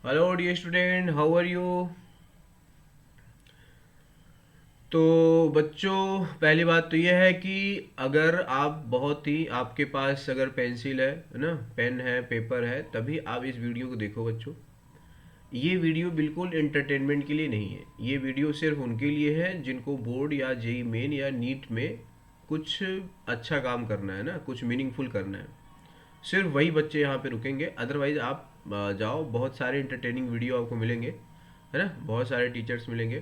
Hello dear student, how are you. तो बच्चों, पहली बात तो यह है कि अगर आप बहुत ही आपके पास अगर पेंसिल है ना, पेन है, पेपर है, तभी आप इस वीडियो को देखो बच्चों। ये वीडियो बिल्कुल एंटरटेनमेंट के लिए नहीं है। ये वीडियो सिर्फ उनके लिए है जिनको बोर्ड या जेई मेन या नीट में कुछ अच्छा काम करना है ना, कुछ मीनिंगफुल करना है। सिर्फ वही बच्चे यहाँ पे रुकेंगे, अदरवाइज आप जाओ, बहुत सारे इंटरटेनिंग वीडियो आपको मिलेंगे, है ना, बहुत सारे टीचर्स मिलेंगे।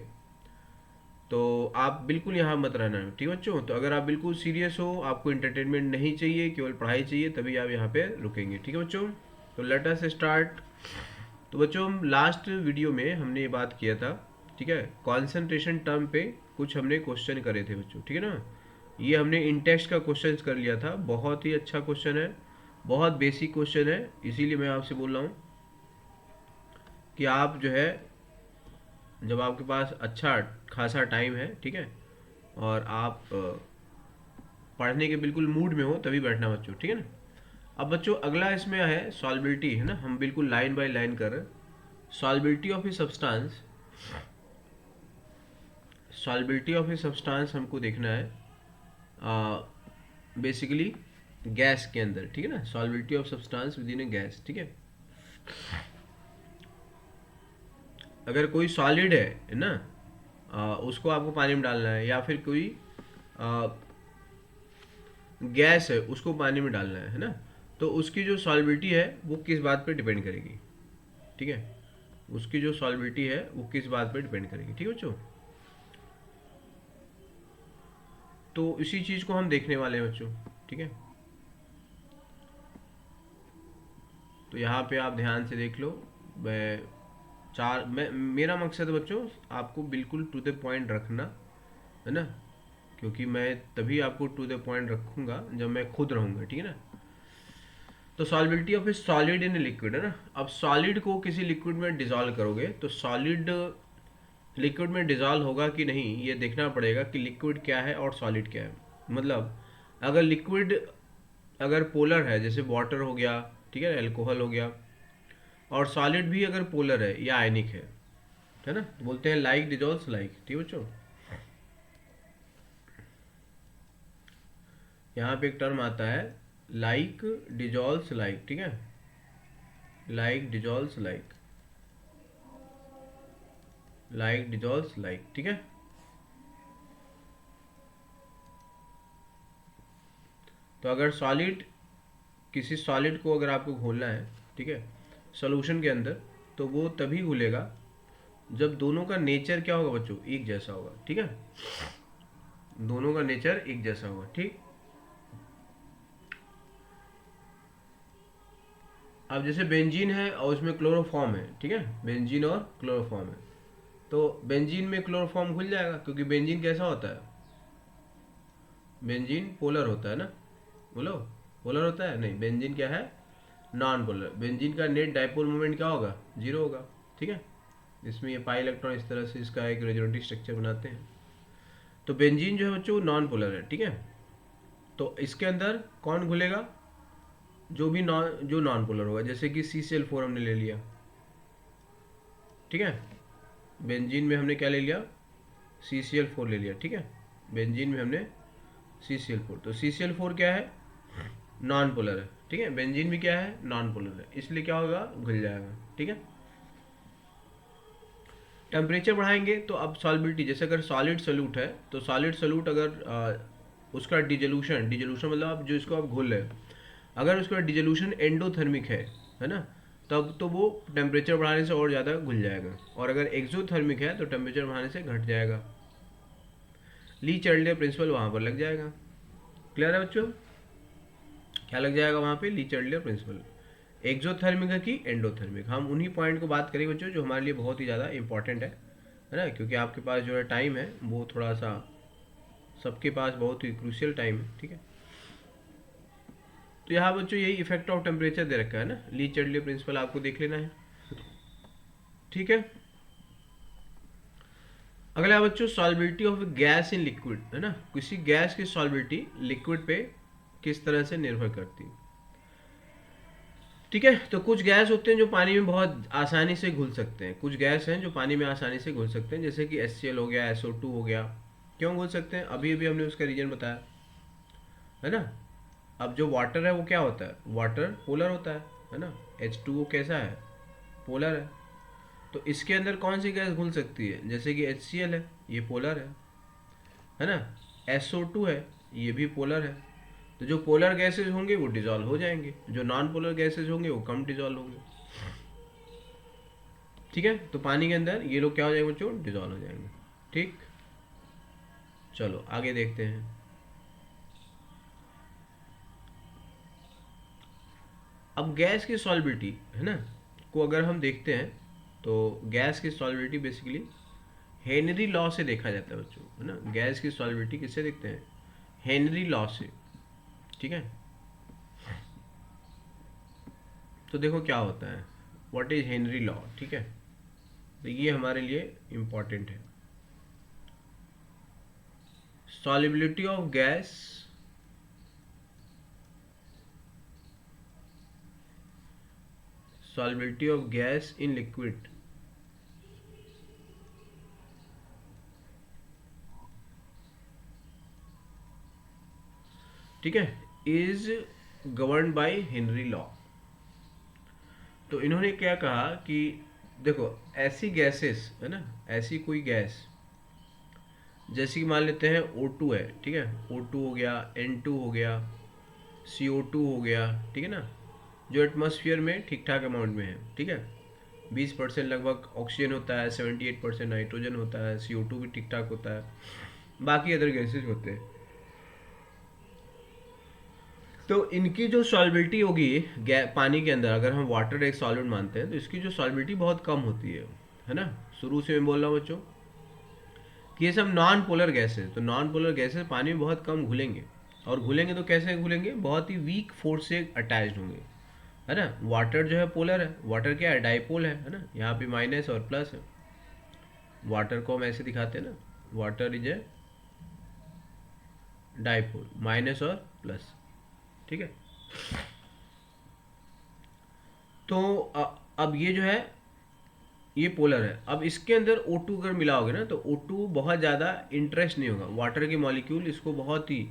तो आप बिल्कुल यहाँ मत रहना, ठीक है बच्चों। तो अगर आप बिल्कुल सीरियस हो, आपको इंटरटेनमेंट नहीं चाहिए, केवल पढ़ाई चाहिए, तभी आप यहाँ पे रुकेंगे, ठीक है बच्चों। तो लेट अस स्टार्ट। तो बच्चों, लास्ट वीडियो में हमने ये बात किया था, ठीक है, कॉन्सेंट्रेशन टर्म पे कुछ हमने क्वेश्चन करे थे बच्चों, ठीक है ना। ये हमने इंटेक्स्ट का क्वेश्चन कर लिया था, बहुत ही अच्छा क्वेश्चन है, बहुत बेसिक क्वेश्चन है। इसीलिए मैं आपसे बोल रहा हूँ कि आप जो है, जब आपके पास अच्छा खासा टाइम है, ठीक है, और आप पढ़ने के बिल्कुल मूड में हो, तभी बैठना बच्चों, ठीक है ना। अब बच्चों, अगला इसमें है सॉल्बिलिटी, है ना। हम बिल्कुल लाइन बाय लाइन कर रहे हैं। Solubility of a substance, solubility of a substance हमको देखना है बेसिकली गैस के अंदर, ठीक है ना। Solubility of substance within a gas, ठीक है। अगर कोई सॉलिड है ना, उसको आपको पानी में डालना है, या फिर कोई गैस है उसको पानी में डालना है ना, तो उसकी जो सॉल्बिलिटी है वो किस बात पे डिपेंड करेगी, ठीक है। उसकी जो सॉल्बिलिटी है वो किस बात पे डिपेंड करेगी, ठीक है बच्चों। तो इसी चीज़ को हम देखने वाले हैं बच्चों, ठीक है। तो यहाँ पे आप ध्यान से देख लो। मैं मैं मेरा मकसद है बच्चों, आपको बिल्कुल टू द पॉइंट रखना, है ना। क्योंकि मैं तभी आपको टू द पॉइंट रखूंगा जब मैं खुद रहूंगा, ठीक है ना। तो solubility of a solid in liquid, है ना। अब सॉलिड को किसी लिक्विड में डिजॉल्व करोगे तो सॉलिड लिक्विड में डिजॉल्व होगा कि नहीं, ये देखना पड़ेगा कि लिक्विड क्या है और सॉलिड क्या है। मतलब अगर लिक्विड अगर पोलर है, जैसे वाटर हो गया, ठीक है, अल्कोहल हो गया, और सॉलिड भी अगर पोलर है या आयनिक है ना, तो बोलते हैं लाइक डिजॉल्व्स लाइक, ठीक है बच्चों। यहाँ पे एक टर्म आता है लाइक डिजॉल्व्स लाइक, ठीक है, like dissolves like, like dissolves like, ठीक है। तो अगर सॉलिड, किसी सॉलिड को अगर आपको घोलना है, ठीक है, सॉल्यूशन के अंदर, तो वो तभी घुलेगा जब दोनों का नेचर क्या होगा बच्चों, एक जैसा होगा, ठीक है। दोनों का नेचर एक जैसा होगा, ठीक। अब जैसे बेंजीन है और उसमें क्लोरोफॉर्म है, ठीक है, बेंजीन और क्लोरोफॉर्म है, तो बेंजीन में क्लोरोफॉर्म घुल जाएगा, क्योंकि बेंजीन कैसा होता है, बेंजीन पोलर होता है ना। बोलो, पोलर होता है नहीं, बेंजीन क्या है, नॉन पोलर। बेंजीन का नेट डाइपोल मोमेंट क्या होगा, जीरो होगा, ठीक है। इसमें ये पाई इलेक्ट्रॉन इस तरह से इसका एक रेजोनेटिव स्ट्रक्चर बनाते हैं। तो बेंजीन जो है बच्चों नॉन पोलर है, ठीक है। तो इसके अंदर कौन घुलेगा, जो नॉन पोलर होगा, जैसे कि CCl4 हमने ले लिया, ठीक है। बेंजीन में हमने क्या ले लिया, CCl4 ले लिया, ठीक है। बेंजीन में हमने CCl4, तो CCl4 क्या है, नॉन पोलर है, ठीक है। बेंजीन भी क्या है, नॉन पोलर है, इसलिए क्या होगा, घुल जाएगा, ठीक है। टेम्परेचर बढ़ाएंगे तो अब सॉल्बिलिटी, जैसे अगर सॉलिड सोल्यूट है, तो सॉलिड सोल्यूट अगर उसका डिजोल्यूशन, डिजोल्यूशन मतलब आप जो इसको आप घोल रहे हैं, अगर उसका डिजोल्यूशन एंडोथर्मिक है ना, तब तो वो टेम्परेचर बढ़ाने से और ज़्यादा घुल जाएगा। और अगर एक्सोथर्मिक है तो टेम्परेचर बढ़ाने से घट जाएगा। ली चार्ल्डियर प्रिंसिपल वहाँ पर लग जाएगा। क्लियर है बच्चों, क्या लग जाएगा वहाँ पे, ली चार्ल्डियर प्रिंसिपल। एक्सोथर्मिक है कि एंडोथर्मिक, हम उन्हीं पॉइंट को बात करेंगे बच्चों जो हमारे लिए बहुत ही ज़्यादा इंपॉर्टेंट है ना। क्योंकि आपके पास जो है टाइम है वो थोड़ा सा, सबके पास बहुत ही क्रूशियल टाइम है, ठीक है। तो यहाँ बच्चों यही इफेक्ट ऑफ टेम्परेचर दे रखा है ना, ली चार्ल्डियर प्रिंसिपल आपको देख लेना है, ठीक है। अगला है बच्चों सॉल्बिलिटी ऑफ गैस इन लिक्विड, है ना। किसी गैस की सॉल्बिलिटी लिक्विड पे किस तरह से निर्भर करती है। ठीक है। तो कुछ गैस होते हैं जो पानी में बहुत आसानी से घुल सकते हैं, कुछ गैस हैं जो पानी में आसानी से घुल सकते हैं, जैसे कि HCl हो गया, SO2 हो गया। क्यों घुल सकते हैं, अभी अभी हमने उसका रीजन बताया, है ना। अब जो वाटर है वो क्या होता है, वाटर पोलर होता है ना। H2O कैसा है, पोलर है। तो इसके अंदर कौन सी गैस घुल सकती है, जैसे कि HCl है, ये पोलर है ना। SO2 है, ये भी पोलर है। तो जो पोलर गैसेज होंगे वो डिजॉल्व हो जाएंगे, जो नॉन पोलर गैसेज होंगे वो कम डिजॉल्व होंगे। ठीक है। तो पानी के अंदर ये लोग क्या हो जाएंगे बच्चों, डिजॉल्व हो जाएंगे। ठीक, चलो आगे देखते हैं। अब गैस की सॉल्बिलिटी है ना को अगर हम देखते हैं, तो गैस की सॉल्बिलिटी बेसिकली हेनरी लॉ से देखा जाता है बच्चों, है ना। गैस की सॉल्बिलिटी किससे देखते हैं, हेनरी लॉ से। ठीक है। तो देखो क्या होता है, व्हाट इज हेनरी लॉ। ठीक है, तो ये हमारे लिए इम्पॉर्टेंट है। Solubility of gas, solubility of gas in liquid ठीक है, is govern by Henry law. तो इन्होंने क्या कहा कि देखो ऐसी गैसेस है ना, ऐसी कोई गैस जैसे कि मान लेते हैं O2 है, ठीक है, O2 हो गया, N2 हो गया, CO2 हो गया, ठीक है ना, जो एटमॉस्फेयर में ठीक ठाक अमाउंट में है। ठीक है, 20% लगभग ऑक्सीजन होता है, 78% नाइट्रोजन होता है, CO2 भी ठीक ठाक होता है, बाकी अदर गैसेज होते हैं। तो इनकी जो सॉल्बिलिटी होगी पानी के अंदर, अगर हम वाटर एक सॉलिड मानते हैं तो इसकी जो सॉल्बिलिटी बहुत कम होती है ना। शुरू से मैं बोल रहा हूँ बच्चों कि ये सब नॉन पोलर गैसेज, तो नॉन पोलर गैसेज पानी में बहुत कम घुलेंगे, और घुलेंगे तो कैसे घुलेंगे, बहुत ही वीक फोर्स से अटैच्ड होंगे, है ना। वाटर जो है पोलर है, वाटर क्या है, डाइपोल है ना। यहाँ पे माइनस और प्लस है। वाटर को हम ऐसे दिखाते हैं ना, water is a dipole, minus और प्लस। ठीक है। तो अब ये जो है ये पोलर है। अब इसके अंदर O2 अगर मिलाओगे ना, तो O2 बहुत ज़्यादा इंटरेस्ट नहीं होगा, वाटर के मॉलिक्यूल इसको बहुत ही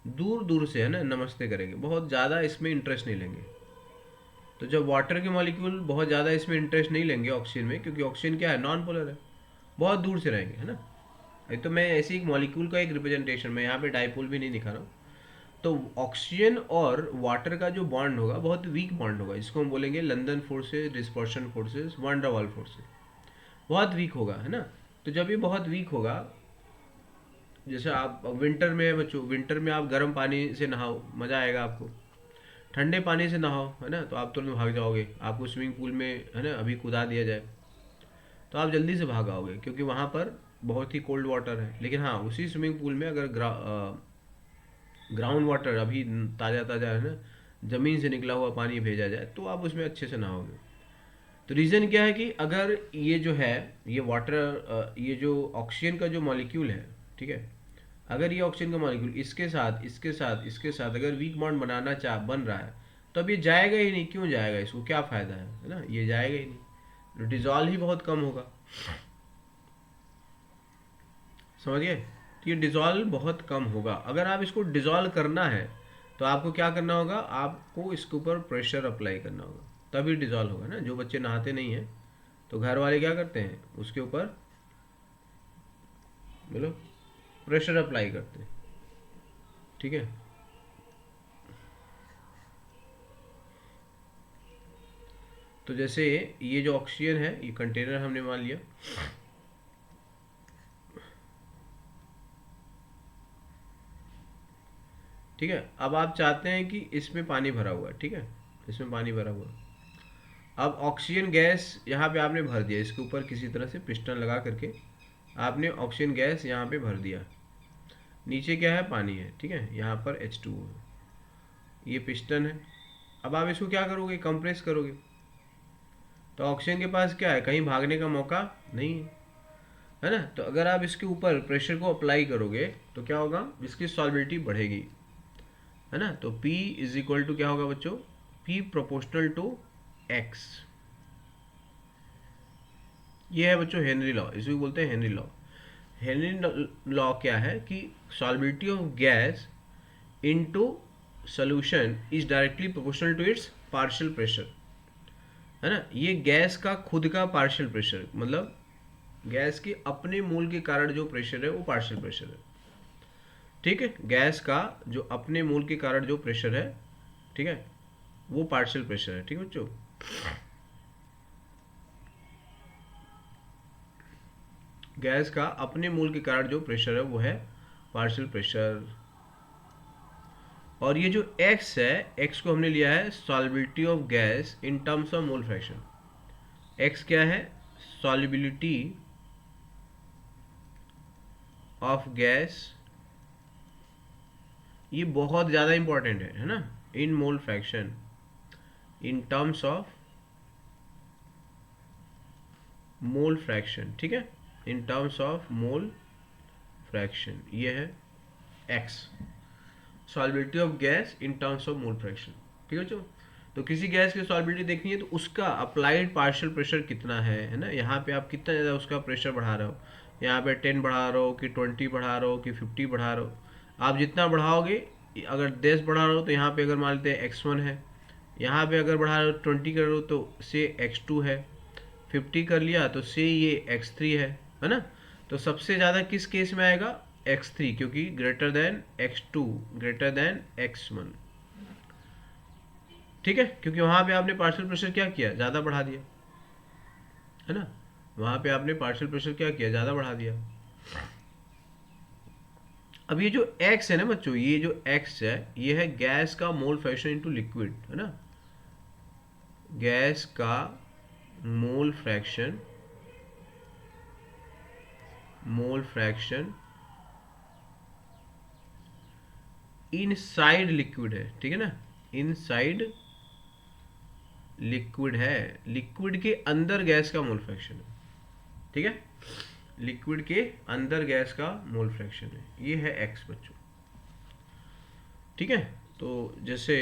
दूर दूर से है ना नमस्ते करेंगे, बहुत ज़्यादा इसमें इंटरेस्ट नहीं लेंगे। तो जब वाटर के मॉलिक्यूल बहुत ज़्यादा इसमें इंटरेस्ट नहीं लेंगे ऑक्सीजन में, क्योंकि ऑक्सीजन क्या है, नॉन पोलर है, बहुत दूर से रहेंगे, है ना। ये तो मैं ऐसे ही मॉलिक्यूल का एक रिप्रेजेंटेशन, मैं यहाँ पे डाइपोल भी नहीं दिखा रहा हूँ। तो ऑक्सीजन और वाटर का जो बॉन्ड होगा बहुत वीक बॉन्ड होगा, इसको हम बोलेंगे लंदन फोर्सेस, डिस्पर्शन फोर्सेस, वान डर वाल फोर्सेस, बहुत वीक होगा, है ना। तो जब ये बहुत वीक होगा, जैसे आप विंटर में है बच्चों, विंटर में आप गर्म पानी से नहाओ, मज़ा आएगा आपको। ठंडे पानी से नहाओ, है ना, तो आप तुरंत भाग जाओगे। आपको स्विमिंग पूल में है ना अभी कूदा दिया जाए तो आप जल्दी से भाग आओगे, क्योंकि वहाँ पर बहुत ही कोल्ड वाटर है। लेकिन हाँ, उसी स्विमिंग पूल में अगर ग्राउंड वाटर अभी ताज़ा ताज़ा है ना, ज़मीन से निकला हुआ पानी भेजा जाए तो आप उसमें अच्छे से नहाओगे। तो रीज़न क्या है कि अगर ये जो है, ये वाटर, ये जो ऑक्सीजन का जो मॉलिक्यूल है, ठीक है, अगर ये ऑक्सीजन का मॉलिक्यूल इसके साथ इसके साथ इसके साथ अगर वीक बॉन्ड बन रहा है, तो अब ये जाएगा ही नहीं। क्यों जाएगा, इसको क्या फ़ायदा है ना, ये जाएगा ही नहीं, डिजॉल्व ही बहुत कम होगा। समझिए, तो ये डिज़ोल्व बहुत कम होगा। अगर आप इसको डिज़ोल्व करना है तो आपको क्या करना होगा, आपको इसके ऊपर प्रेशर अप्लाई करना होगा, तभी डिज़ोल्व होगा ना। जो बच्चे नहाते नहीं हैं तो घर वाले क्या करते हैं, उसके ऊपर बोलो प्रेशर अप्लाई करते हैं। ठीक है। तो जैसे ये जो ऑक्सीजन है, ये कंटेनर हमने मान लिया, ठीक है। अब आप चाहते हैं कि इसमें पानी भरा हुआ है, ठीक है, इसमें पानी भरा हुआ है। अब ऑक्सीजन गैस यहाँ पे आपने भर दिया, इसके ऊपर किसी तरह से पिस्टन लगा करके आपने ऑक्सीजन गैस यहाँ पे भर दिया। नीचे क्या है, पानी है, ठीक है, यहाँ पर H2O है, ये पिस्टन है। अब आप इसको क्या करोगे, कंप्रेस करोगे, तो ऑक्सीजन के पास क्या है, कहीं भागने का मौका नहीं है ना। तो अगर आप इसके ऊपर प्रेशर को अप्लाई करोगे तो क्या होगा, इसकी सॉल्बिलिटी बढ़ेगी, है ना। तो P इज इक्वल टू क्या होगा बच्चों, P प्रोपोर्शनल टू X। ये है बच्चों हेनरी लॉ, इसको बोलते हैं हेनरी लॉ। हेनरी लॉ क्या है कि solubility of gas into solution is directly proportional to its partial pressure, है ना। ये गैस का खुद का पार्शियल प्रेशर, मतलब गैस के अपने मोल के कारण जो प्रेशर है वो पार्शियल प्रेशर है, ठीक है। गैस का जो अपने मोल के कारण जो प्रेशर है, ठीक है, वो पार्शियल प्रेशर है, ठीक है बच्चों। गैस का अपने मोल के कारण जो प्रेशर है वो है पार्शियल प्रेशर। और ये जो x है, x को हमने लिया है solubility of gas in terms of mole fraction. x क्या है? सॉल्बिलिटी ऑफ गैस, ये बहुत ज़्यादा इंपॉर्टेंट है ना, in mole fraction, in terms of mole fraction, ठीक है, in terms of mole fraction, ये है x, solubility of gas in terms of mole fraction, ठीक है बच्चों। तो किसी गैस की सॉल्बिलिटी देखनी है तो उसका अप्लाइड पार्शियल प्रेशर कितना है ना। यहाँ पे आप कितना ज़्यादा उसका प्रेशर बढ़ा रहे हो, यहाँ पे 10 बढ़ा रहे हो कि 20 बढ़ा रहे हो कि 50 बढ़ा रहे हो, आप जितना बढ़ाओगे, अगर 10 बढ़ा रहे हो तो यहाँ पे अगर मान लेते हैं x1 है, यहाँ पे अगर बढ़ा रहे हो 20 कर रहे हो तो से x2 है, 50 कर लिया तो से ये x3 है ना। तो सबसे ज़्यादा किस केस में आएगा? x3, क्योंकि greater than x2 greater than x1, ठीक है, क्योंकि वहां पे आपने पार्शियल प्रेशर क्या किया? ज़्यादा बढ़ा दिया, है ना। वहां पे आपने पार्शियल प्रेशर क्या किया? ज़्यादा बढ़ा दिया। अब ये जो x है ना बच्चों, ये जो x है ये है गैस का मोल फ्रैक्शन इनटू लिक्विड, है ना। गैस का मोल फ्रैक्शन इनसाइड लिक्विड है, ठीक है ना, इनसाइड लिक्विड है, लिक्विड के अंदर गैस का मोल फ्रैक्शन है, ठीक है, लिक्विड के अंदर गैस का मोल फ्रैक्शन है, ये है x बच्चों, ठीक है। तो जैसे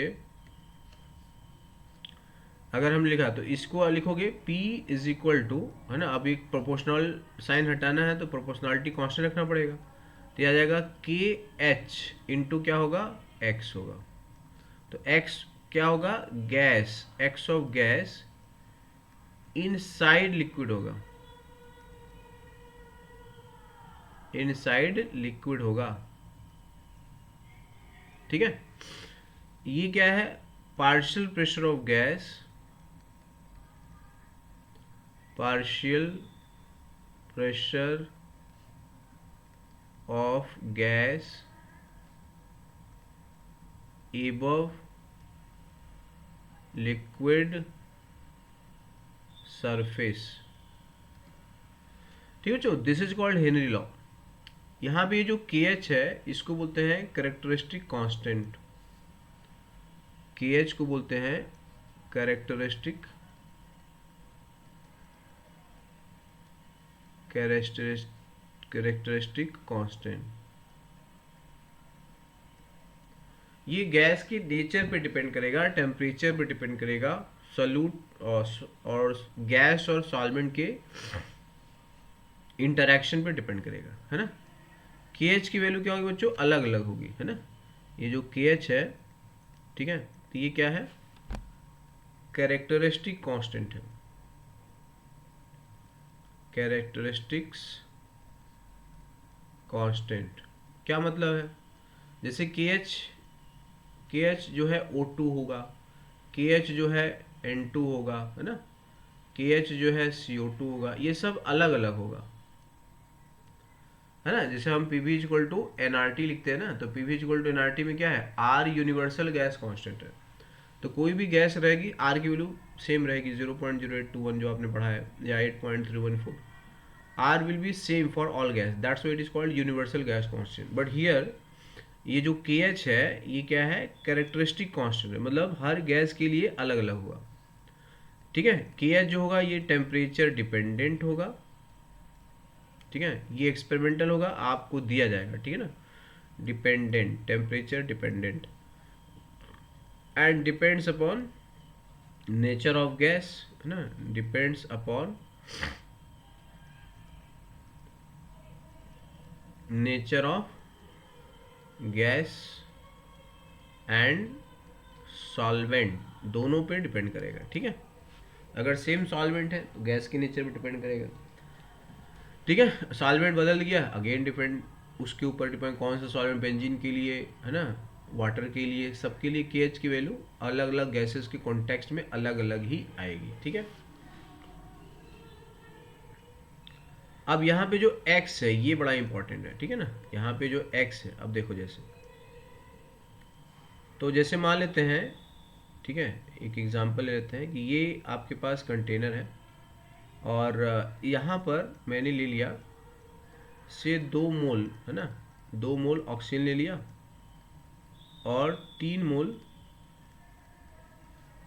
अगर हम लिखा तो इसको लिखोगे P इज इक्वल टू, है ना, अब एक प्रोपोर्शनल साइन हटाना है तो प्रोपोर्शनलिटी कांस्टेंट रखना पड़ेगा, तो आ जाएगा के एच इंटू क्या होगा? x होगा। तो x क्या होगा? Gas, x of gas inside liquid होगा, इनसाइड लिक्विड होगा, ठीक है। ये क्या है? Partial pressure of gas, partial pressure of gas above liquid surface, ठीक है बच्चों, this is called Henry law. यहाँ पे ये जो KH है इसको बोलते हैं कैरेक्टरिस्टिक कांस्टेंट, KH को बोलते हैं कैरेक्टरिस्टिक कांस्टेंट। ये गैस की नेचर पे डिपेंड करेगा, टेम्परेचर पे डिपेंड करेगा, सॉल्यूट और गैस और सॉल्वेंट के इंटरेक्शन पे डिपेंड करेगा, है ना। KH की वैल्यू क्या होगी बच्चों? अलग अलग होगी, है ना। ये जो KH है, ठीक है, तो ये क्या है? कैरेक्टरिस्टिक कांस्टेंट है, कैरेक्टरिस्टिक्स कांस्टेंट। क्या मतलब है? जैसे KH जो है O2 होगा, KH जो है N2 होगा, है ना, KH जो है CO2 होगा, ये सब अलग अलग होगा, है ना। जैसे हम PV इक्वल टू NRT लिखते हैं ना, तो PV इक्वल टू NRT में क्या है? R यूनिवर्सल गैस कांस्टेंट है, तो कोई भी गैस रहेगी R की वैल्यू सेम रहेगी, 0.0821 जो आपने पढ़ा है, या 8.314, R will be same for all gas, that's why it is called universal gas constant। but here ये जो KH है ये क्या है? कैरेक्टरिस्टिक कांस्टेंट है, मतलब हर गैस के लिए अलग अलग होगा, ठीक है। KH जो होगा ये टेम्परेचर डिपेंडेंट होगा, ठीक है, ये एक्सपेरिमेंटल होगा, आपको दिया जाएगा, ठीक है ना, dependent, temperature dependent, and depends upon nature of gas है ना, depends upon nature of gas and solvent, दोनों पे डिपेंड करेगा, ठीक है। अगर सेम सॉल्वेंट है तो गैस के नेचर पे डिपेंड करेगा, ठीक है। सॉल्वेंट बदल गया, अगेन डिपेंड, उसके ऊपर डिपेंड कौन सा सॉल्वेंट, बेंजीन के लिए है ना, वाटर के लिए, सबके लिए केएच की वैल्यू अलग अलग गैसेस के कॉन्टेक्स्ट में अलग अलग ही आएगी, ठीक है। अब यहाँ पे जो x है ये बड़ा इंपॉर्टेंट है, ठीक है ना। यहाँ पे जो x है, अब देखो जैसे, तो जैसे मान लेते हैं, ठीक है, एक एग्जांपल लेते हैं कि ये आपके पास कंटेनर है और यहाँ पर मैंने ले लिया से 2 मोल है ना, 2 मोल ऑक्सीजन ले लिया और 3 मोल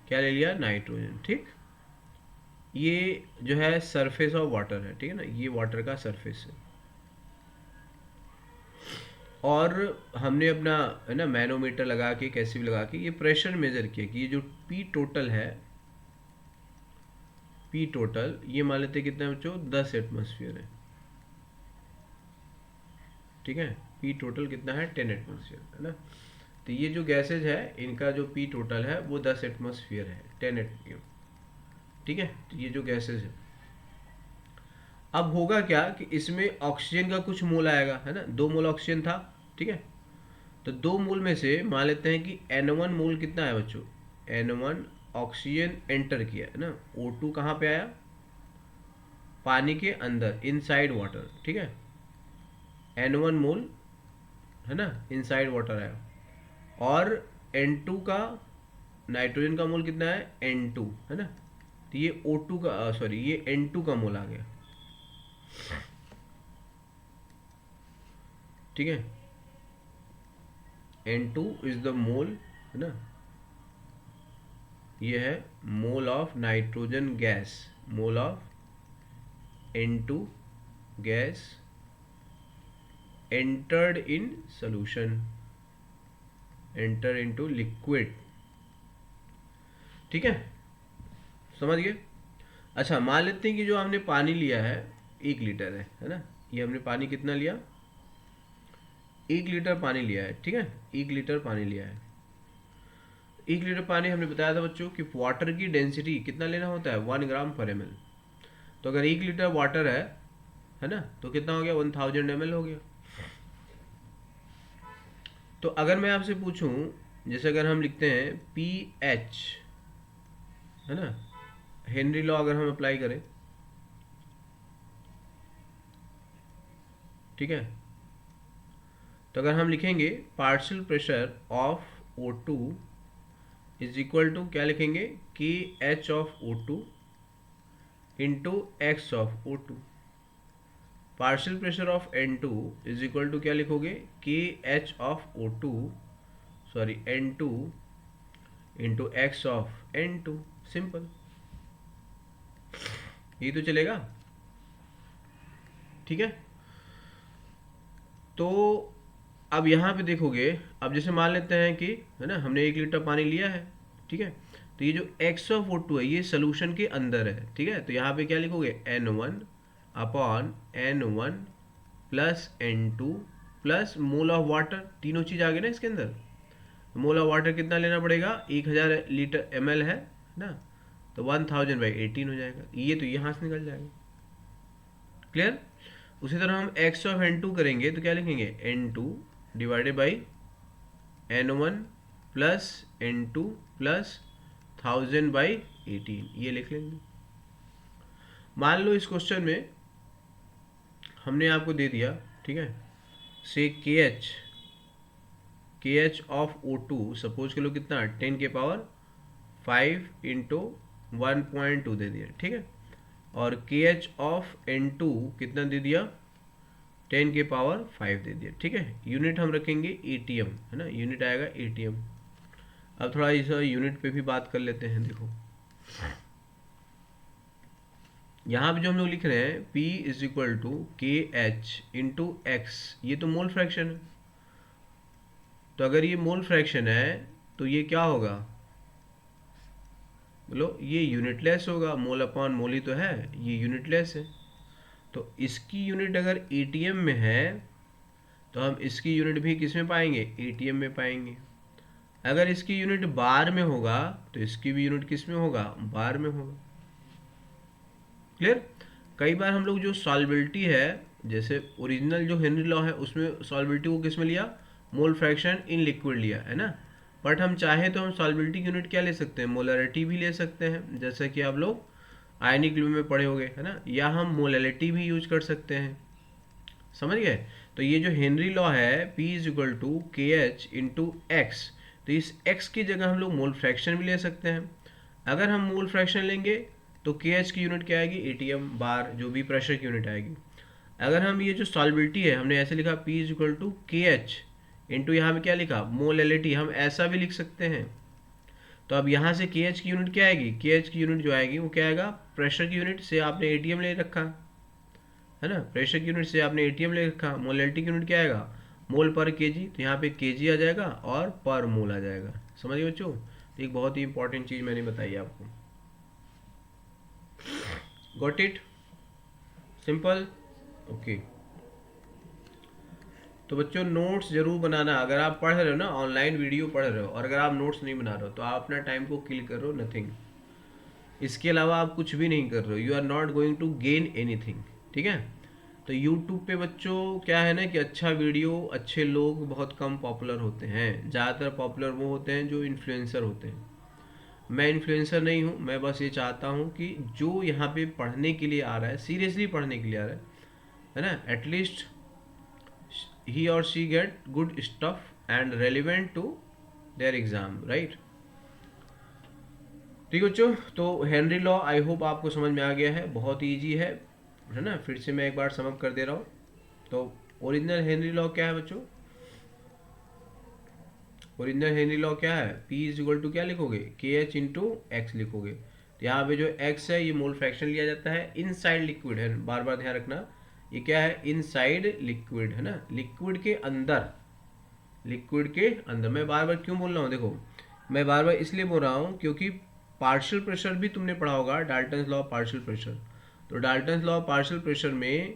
क्या ले लिया, नाइट्रोजन, ठीक। ये जो है सरफेस ऑफ वाटर है, ठीक है ना, ये वाटर का सरफेस है। और हमने अपना है ना मैनोमीटर लगा के, कैसे भी लगा के ये प्रेशर मेजर किया कि ये जो पी टोटल है, पी टोटल ये मान लेते हैं कितना बच्चों, 10 एटमॉस्फेयर है, ठीक है। पी टोटल कितना है, 10 एटमॉस्फेयर है ना। तो ये जो गैसेज है इनका जो पी टोटल है वो 10 एटमॉस्फेयर है, 10 एटम, ठीक है। तो ये जो गैसेज है, अब होगा क्या कि इसमें ऑक्सीजन का कुछ मोल आएगा, है ना, 2 मोल ऑक्सीजन था, ठीक है। तो 2 मोल में से मान लेते हैं कि N1 मोल कितना है बच्चों, N1 ऑक्सीजन एंटर किया है ना, O2 कहाँ पे आया, पानी के अंदर, इनसाइड वाटर, ठीक है। N1 मोल है ना, इनसाइड वाटर आया, और N2 का, नाइट्रोजन का मोल कितना है, N2 है ना। तो ये O2 का, सॉरी ये N2 का मोल आ गया, ठीक है। N2 इज द मोल है ना, ये है mole of nitrogen gas, mole of N2 gas entered in solution, enter into liquid, ठीक है, समझ गए। अच्छा मान लेते हैं कि जो हमने पानी लिया है 1 लीटर है ना, ये हमने पानी कितना लिया, 1 लीटर पानी लिया है, ठीक है, 1 लीटर पानी लिया है। 1 लीटर पानी हमने बताया था बच्चों कि वाटर की डेंसिटी कितना लेना होता है, 1 ग्राम/ml। तो अगर 1 लीटर वाटर है ना, तो कितना हो गया, 1000 ml हो गया। तो अगर मैं आपसे पूछूं, जैसे अगर हम लिखते हैं पी एच है ना, हेनरी लॉ अगर हम अप्लाई करें, ठीक है, तो अगर हम लिखेंगे partial pressure of O2 is equal to क्या लिखेंगे, K H of O2 into X of O2। Partial pressure of N2 is equal to क्या लिखोगे, K H of O2, sorry N2 into X of N2, simple, ये तो चलेगा, ठीक है। तो अब यहाँ पे देखोगे, अब जैसे मान लेते हैं कि है ना हमने 1 लीटर पानी लिया है, ठीक है। तो ये जो एक्स ऑफ O2 है ये सोल्यूशन के अंदर है, ठीक है। तो यहाँ पे क्या लिखोगे, N1/N1 plus N2 plus mole of water, तीनों चीज आ गई ना इसके अंदर। मोल ऑफ वाटर कितना लेना पड़ेगा, 1000 ml है ना, तो 1000/18 हो जाएगा, ये तो यहाँ से निकल जाएगा, क्लियर। उसी तरह हम x ऑफ N2 करेंगे तो क्या लिखेंगे, N2 divided by N1 plus N2 plus 1000/18, ये लिख लेंगे। मान लो इस क्वेश्चन में हमने आपको दे दिया, ठीक है, से के एच ऑफ O2 सपोज के लो कितना, 10⁵ इंटू 1.2 दे दिया, ठीक है। और के एच ऑफ N2 कितना दे दिया, 10⁵ दे दिया, ठीक है। यूनिट हम रखेंगे ATM है ना, यूनिट आएगा ATM। अब थोड़ा इस यूनिट पे भी बात कर लेते हैं, देखो यहाँ पे जो हम लोग लिख रहे हैं P is equal to K H into x, ये तो मोल फ्रैक्शन है। तो अगर ये मोल फ्रैक्शन है तो ये क्या होगा बोलो ये यूनिटलेस होगा, मोल अपॉन मोल ही तो है, ये यूनिटलेस है। तो इसकी यूनिट अगर एटीएम में है तो हम इसकी यूनिट भी किस में पाएंगे, एटीएम में पाएंगे। अगर इसकी यूनिट बार में होगा तो इसकी भी यूनिट किस में होगा, बार में होगा। क्लियर। कई बार हम लोग जो सॉल्बिलिटी है, जैसे ओरिजिनल जो हेनरी लॉ है उसमें सॉल्बिलिटी को किस में लिया, मोल फ्रैक्शन इन लिक्विड लिया है ना। बट हम चाहें तो हम सॉल्बिलिटी की यूनिट क्या ले सकते हैं, मोलरिटी भी ले सकते हैं, जैसा कि आप लोग आयनिक लॉ में पढ़े होंगे है ना, या हम मोलैलिटी भी यूज कर सकते हैं। समझ गए। तो ये जो हेनरी लॉ है P is equal to K H into x, तो इस x की जगह हम लोग मोल फ्रैक्शन भी ले सकते हैं। अगर हम मोल फ्रैक्शन लेंगे तो के एच की यूनिट क्या आएगी, एटीएम बार, जो भी प्रेशर की यूनिट आएगी। अगर हम ये जो सॉल्बिलिटी है हमने ऐसे लिखा P is equal to K H into यहाँ पे क्या लिखा, मोलैलिटी, हम ऐसा भी लिख सकते हैं। तो अब यहाँ से के एच की यूनिट क्या आएगी, के एच की यूनिट जो आएगी वो क्या आएगा, प्रेशर की यूनिट से आपने एटीएम ले रखा है ना, प्रेशर की यूनिट से आपने एटीएम ले रखा। मोलैलिटी की यूनिट क्या आएगा, मोल पर केजी, तो यहाँ पे केजी आ जाएगा और पर मोल आ जाएगा। समझिए बच्चों, तो एक बहुत ही इंपॉर्टेंट चीज मैंने बताई आपको। Got it, simple, okay. तो बच्चों नोट्स जरूर बनाना, अगर आप पढ़ रहे हो ना, ऑनलाइन वीडियो पढ़ रहे हो और अगर आप नोट्स नहीं बना रहे हो तो आप अपना टाइम को किल कर रहे हो, नथिंग। इसके अलावा आप कुछ भी नहीं कर रहे हो, you are not going to gain anything. ठीक है। तो यूट्यूब पे बच्चों क्या है ना कि अच्छा वीडियो, अच्छे लोग बहुत कम पॉपुलर होते हैं, ज़्यादातर पॉपुलर वो होते हैं जो इन्फ्लुएंसर होते हैं। मैं इन्फ्लुएंसर नहीं हूँ, मैं बस ये चाहता हूँ कि जो यहाँ पे पढ़ने के लिए आ रहा है, सीरियसली पढ़ने के लिए आ रहा है ना, एटलीस्ट ही और she get good stuff and relevant to their exam, right. ठीक है बच्चों, तो हेनरी लॉ आई होप आपको समझ में आ गया है, बहुत ईजी है ना। फिर से मैं एक बार समअप कर दे रहा हूँ। तो ओरिजिनल हेनरी लॉ क्या है बच्चों, ओरिजिनल हेनरी लॉ क्या है, P इज इक्वल टू क्या लिखोगे, के एच इंटू एक्स लिखोगे। तो यहाँ पे जो x है ये मोल फ्रैक्शन लिया जाता है, इनसाइड लिक्विड है, बार बार ध्यान रखना, ये क्या है, इनसाइड लिक्विड है ना, लिक्विड के अंदर, लिक्विड के अंदर। मैं बार बार क्यों बोल रहा हूँ, देखो मैं बार बार इसलिए बोल रहा हूँ क्योंकि पार्शियल प्रेशर भी तुमने पढ़ा होगा, Dalton's law of partial pressure. तो Dalton's law of partial pressure में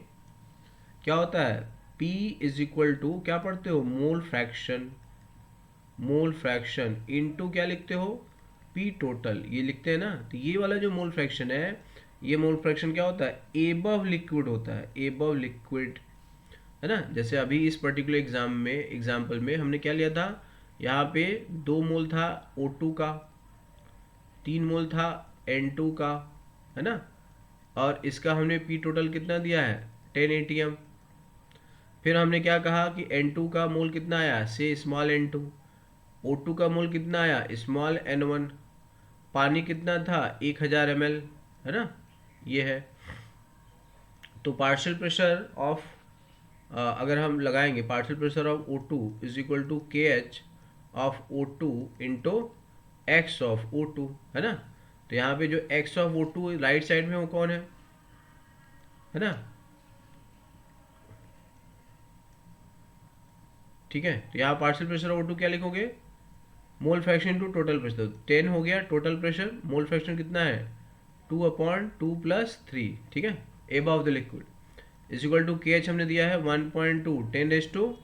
क्या होता है, P इज इक्वल टू क्या पढ़ते हो, mole fraction, mole fraction into क्या लिखते हो, P टोटल, ये लिखते हैं ना। तो ये वाला जो मोल फ्रैक्शन है, ये मोल फ्रैक्शन क्या होता है, एबव लिक्विड होता है, एबव लिक्विड है ना। जैसे अभी इस पर्टिकुलर एग्जाम में, एग्जाम्पल में हमने क्या लिया था, यहाँ पे 2 मोल था O2 का, 3 मोल था N2 का, है ना, और इसका हमने P टोटल कितना दिया है, 10 ATM। फिर हमने क्या कहा कि N2 का मोल कितना आया, से स्मॉल n2, O2 का मोल कितना आया, स्मॉल n1, पानी कितना था 1000 ml, है ना, ये है। तो पार्शियल प्रेशर ऑफ, अगर हम लगाएंगे partial pressure of O2 is equal to K H of O2 into X of O2, है ना। तो यहाँ पे जो x of O2 right side में वो कौन है ना। ठीक है। तो यहाँ पार्शियल प्रेशर ऑफ O2 क्या लिखोगे, mole fraction into total pressure, 10 हो गया टोटल प्रेशर, मोल फ्रैक्शन कितना है 2/2+3, ठीक है, above the liquid is equal to K H हमने दिया है 1.2 10⁵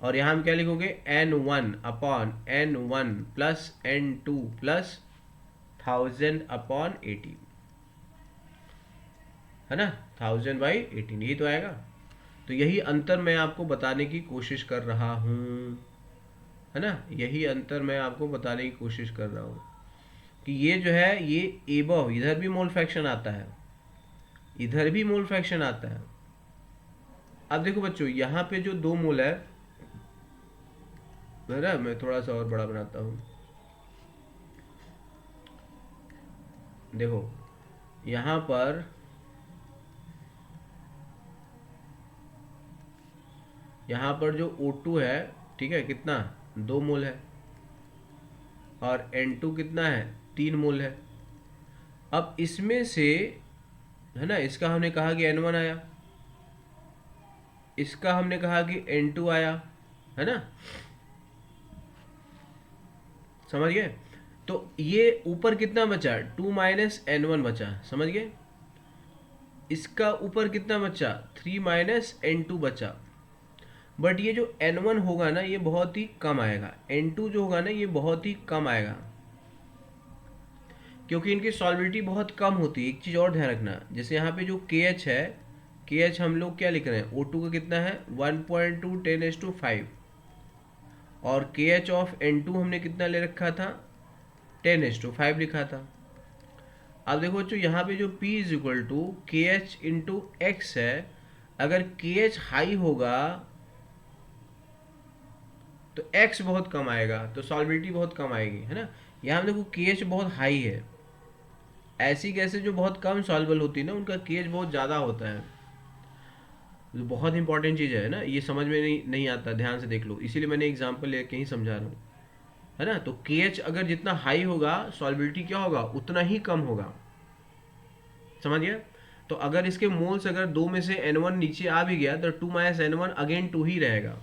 और यहाँ हम क्या लिखोगे n1/n1 प्लस n2 प्लस 1000/18, है ना, 1000/18, यही तो आएगा। तो यही अंतर मैं आपको बताने की कोशिश कर रहा हूँ, है ना, यही अंतर मैं आपको बताने की कोशिश कर रहा हूँ कि ये जो है ये एबव, इधर भी मोल फ्रैक्शन आता है, इधर भी मोल फ्रैक्शन आता है। अब देखो बच्चों यहाँ पे जो 2 मोल है ना, मैं थोड़ा सा और बड़ा बनाता हूँ, देखो यहाँ पर जो O2 है, ठीक है, कितना 2 मोल है और N2 कितना है 3 मोल है। अब इसमें से, है ना, इसका हमने कहा कि N1 आया, इसका हमने कहा कि N2 आया, है ना, समझ गए। तो ये ऊपर कितना बचा, 2 माइनस एन वन बचा, समझ गए। इसका ऊपर कितना बचा, 3 माइनस एन टू बचा। बट ये जो एन वन होगा ना ये बहुत ही कम आएगा, एन टू जो होगा ना ये बहुत ही कम आएगा, क्योंकि इनकी सॉल्विलिटी बहुत कम होती है। एक चीज़ और ध्यान रखना, जैसे यहाँ पे जो के एच है, के एच हम लोग क्या लिख रहे हैं, ओ टू का कितना है 1.2 10⁵, और के एच ऑफ एन टू हमने कितना ले रखा था 10⁵ लिखा था। अब देखो बच्चों यहाँ पे जो P is equal to K H into x है, अगर के एच हाई होगा तो x बहुत कम आएगा, तो सॉल्विलिटी बहुत कम आएगी, है ना। यहाँ देखो के एच बहुत हाई है, ऐसी गैसें जो बहुत कम सॉल्वेबल होती है ना उनका के एच बहुत ज़्यादा होता है। तो बहुत इंपॉर्टेंट चीज़ है ना, ये समझ में नहीं आता, ध्यान से देख लो, इसीलिए मैंने एग्जाम्पल लेके ही समझा रहा हूँ, है ना। तो के एच अगर जितना हाई होगा सॉल्विलिटी क्या होगा, उतना ही कम होगा, समझ गया। तो अगर इसके मोल्स अगर 2 में से n1 नीचे आ भी गया तो 2 माइनस n1 अगेन 2 ही रहेगा,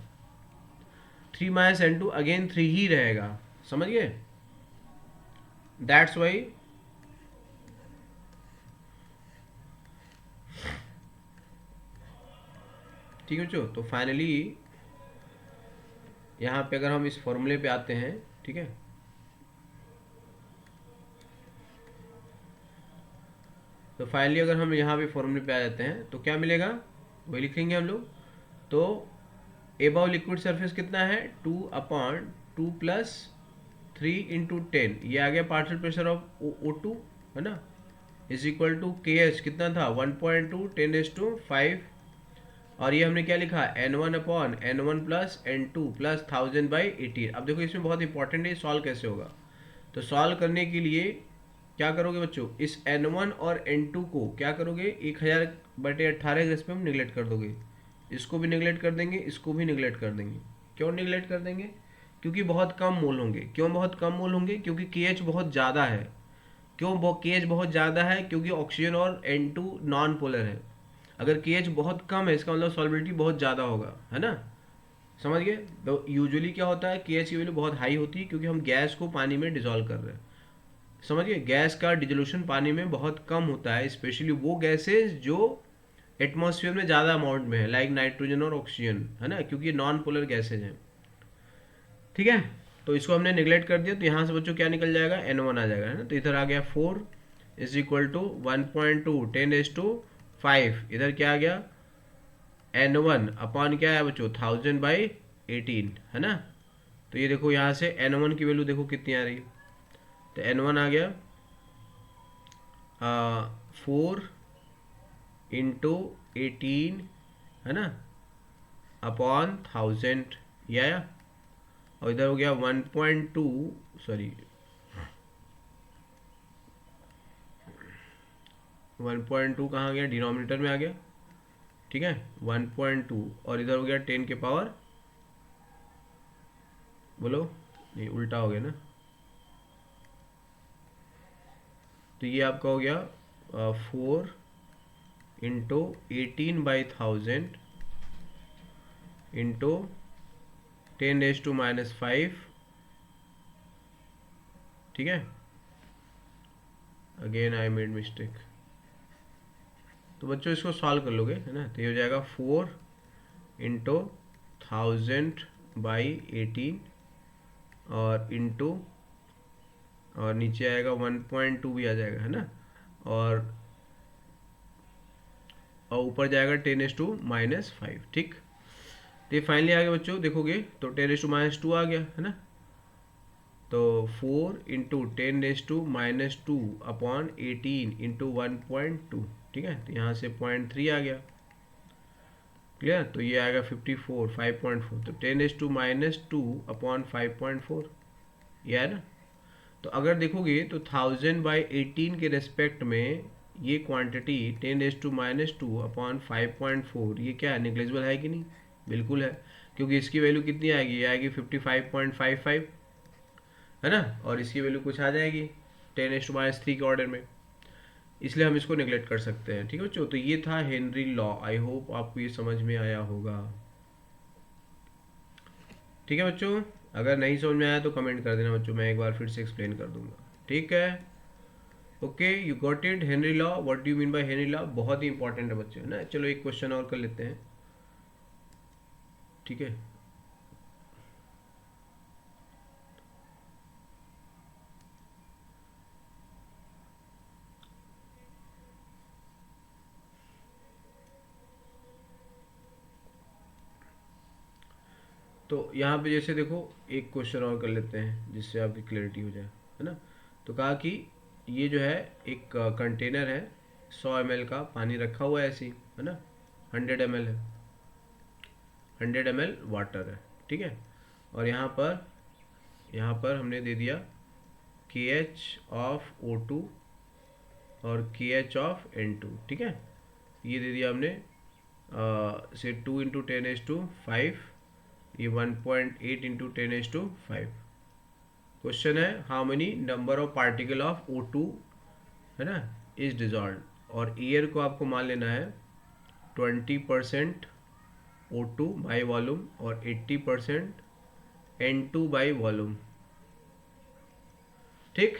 3 माइनस n2 अगेन 3 ही रहेगा, समझ गए। दैट्स वाई ठीक है बच्चों। तो फाइनली यहाँ पे अगर हम इस फॉर्मूले पे आते हैं, ठीक है, तो फाइनली अगर हम यहाँ पे फॉर्मूले पे आ जाते हैं तो क्या मिलेगा, वही लिखेंगे हम लोग। तो एबाउ लिक्विड सरफेस कितना है 2/2 प्लस 3 इंटू 10, ये आ गया पार्शियल प्रेशर ऑफ O2, है ना, is equal to K H कितना था 1.2 10⁵, और ये हमने क्या लिखा n1 प्लस n2 प्लस 1000/18। अब देखो इसमें बहुत इंपॉर्टेंट है सॉल्व कैसे होगा। तो सॉल्व करने के लिए क्या करोगे बच्चों, इस n1 और n2 को क्या करोगे 1000/18 के रेस्पेक्ट में निगलेक्ट कर दोगे, इसको भी निगलेक्ट कर देंगे, इसको भी निगलेक्ट कर देंगे। क्यों निगलेक्ट कर देंगे, क्योंकि बहुत कम मोल होंगे। क्यों बहुत कम मोल होंगे, क्योंकि के एच बहुत ज़्यादा है। क्यों के एच बहुत ज़्यादा है, क्योंकि ऑक्सीजन और n2 नॉन पोलर है। अगर के एच बहुत कम है इसका मतलब सॉल्बिलिटी बहुत ज़्यादा होगा, है ना, समझ गए। तो यूजुअली क्या होता है, के एच की वैल्यू बहुत हाई होती है क्योंकि हम गैस को पानी में डिजोल्व कर रहे हैं, समझ गए। गैस का डिजोल्यूशन पानी में बहुत कम होता है, स्पेशली वो गैसेस जो एटमॉस्फेयर में ज़्यादा अमाउंट में है, लाइक नाइट्रोजन और ऑक्सीजन, है ना, क्योंकि नॉन पोलर गैसेज हैं, ठीक है। तो इसको हमने निगलेक्ट कर दिया, तो यहाँ से बच्चों क्या निकल जाएगा n1 आ जाएगा, है ना। तो इधर आ गया 4 इज इक्वल टू 1.2 10⁵, इधर क्या आ गया n1 अपॉन क्या है बच्चों 1000/18, है ना। तो ये देखो यहाँ से n1 की वैल्यू देखो कितनी आ रही है, तो n1 आ गया 4 इंटू 18, है ना, अपॉन 1000, ये आया। और इधर हो गया 1.2, सॉरी 1.2 कहाँ गया, डिनोमिनेटर में आ गया, ठीक है 1.2, और इधर हो गया 10 के पावर, बोलो नहीं उल्टा हो गया ना, तो ये आपका हो गया 4 इंटू 18/1000 इंटू 10⁻⁵, ठीक है। अगेन आई मेड मिस्टेक, तो बच्चों इसको सॉल्व कर लोगे, है ना। तो ये हो जाएगा 4 इंटू 1000/18 और इंटू, और नीचे आएगा 1.2 भी आ जाएगा, है ना, और ऊपर जाएगा 10⁻⁵, ठीक। तो ये फाइनली आ गया बच्चों, देखोगे तो 10⁻² आ गया, है ना। तो 4 इंटू 10⁻² अपॉन 18 इंटू 1.2, ठीक है। तो यहाँ से 0.3 आ गया, क्लियर। तो ये आएगा 54 5.4, तो 10⁻² अपॉन 5.4, ये है ना। तो अगर देखोगे तो 1000/18 के रेस्पेक्ट में ये क्वांटिटी 10⁻² अपॉन 5.4 ये क्या है, निग्लेजिबल है कि नहीं, बिल्कुल है, क्योंकि इसकी वैल्यू कितनी आएगी, ये आएगी 55.55, है ना, और इसकी वैल्यू कुछ आ जाएगी 10⁻³ के ऑर्डर में, इसलिए हम इसको निगलेक्ट कर सकते हैं, ठीक है बच्चों। तो ये था हेनरी लॉ, आई होप आपको ये समझ में आया होगा, ठीक है बच्चों। अगर नहीं समझ में आया तो कमेंट कर देना बच्चों, मैं एक बार फिर से एक्सप्लेन कर दूंगा, ठीक है। Okay, you got it. Henry law, what do you mean by Henry law, बहुत ही इंपॉर्टेंट है बच्चों, है ना। चलो एक क्वेश्चन और कर लेते हैं, ठीक है। तो यहाँ पे जैसे देखो, एक क्वेश्चन और कर लेते हैं जिससे आपकी क्लैरिटी हो जाए, है ना। तो कहा कि ये जो है एक कंटेनर है, 100 ml का पानी रखा हुआ है ऐसे ही, है ना। 100 ml है, 100 ml वाटर है, ठीक है। और यहाँ पर हमने दे दिया KH ऑफ O2 और KH ऑफ N2, ठीक है। ये दे दिया हमने से 2 × 10⁵ ये 1.8 × 10⁵. क्वेश्चन है how many number of particle of O2, है ना, इज डिजॉल्व। और एयर को आपको मान लेना है 20% O2 बाई वॉल्यूम और 80% N2 बाई वॉल्यूम, ठीक।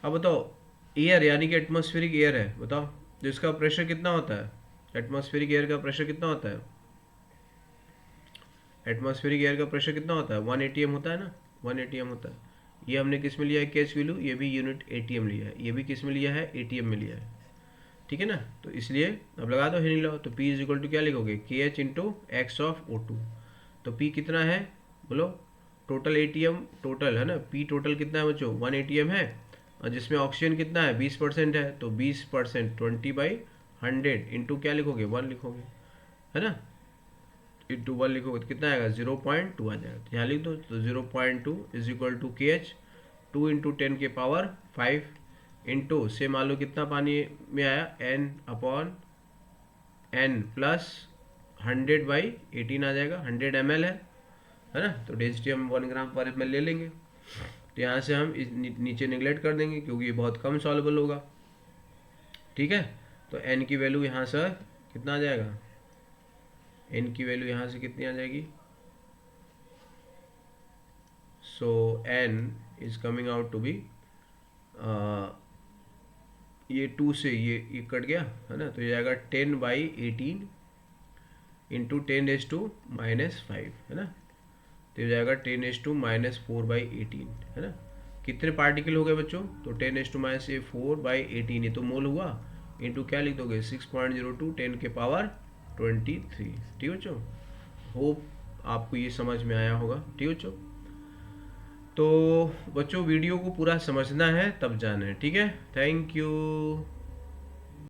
अब बताओ, एयर यानी कि एटमॉस्फेरिक एयर है, बताओ तो इसका प्रेशर कितना होता है। एटमॉस्फेरिक एयर का प्रेशर कितना होता है। एटमॉस्फेरिक एयर का प्रेशर कितना होता है, 1 atm होता है ना, 1 atm होता है। ये हमने किस में लिया है, केएच वैल्यू, ये भी यूनिट एटीएम लिया है, ये भी किस में लिया है, एटीएम में लिया है, ठीक है ना। तो इसलिए अब लगा दो हेनरी लॉ, तो P इज इक्वल टू क्या लिखोगे, KH into X of O2। तो P कितना है बोलो, टोटल एटीएम टोटल, है ना। P टोटल कितना है बच्चों, 1 atm है, और जिसमें ऑक्सीजन कितना है 20% है, तो 20% 20/100 इंटू क्या लिखोगे 1 लिखोगे, है ना। इंटू 1 लिखोगे तो कितना आएगा 0.2 आ जाएगा, तो यहाँ लिख दो। तो 0.2 is equal to KH 2 × 10⁵ into से मान लो कितना पानी में आया N/N प्लस 100/18 आ जाएगा, 100 ml है ना। तो डेंसिटी हम 1 g/ml ले लेंगे। तो यहाँ से हम इस नीचे निगलेक्ट कर देंगे क्योंकि ये बहुत कम सॉल्युबल होगा, ठीक है। तो N की वैल्यू यहाँ से कितना आ जाएगा, N की वैल्यू यहाँ से कितनी आ जाएगी, so N is coming out to be, ये 2 से ये कट गया, है ना। तो ये आएगा 10/18 इंटू 10⁻⁻5, है ना। तो ये जाएगा 10⁻⁻4/18, है ना। कितने पार्टिकल हो गए बच्चों, तो 10⁻4/18, ये तो मोल हुआ, इंटू क्या लिख दोगे 6.02 10⁻23, ठीक है बच्चों। होप आपको ये समझ में आया होगा, ठीक है बच्चों। तो बच्चों वीडियो को पूरा समझना है तब जाना है, ठीक है। Thank you.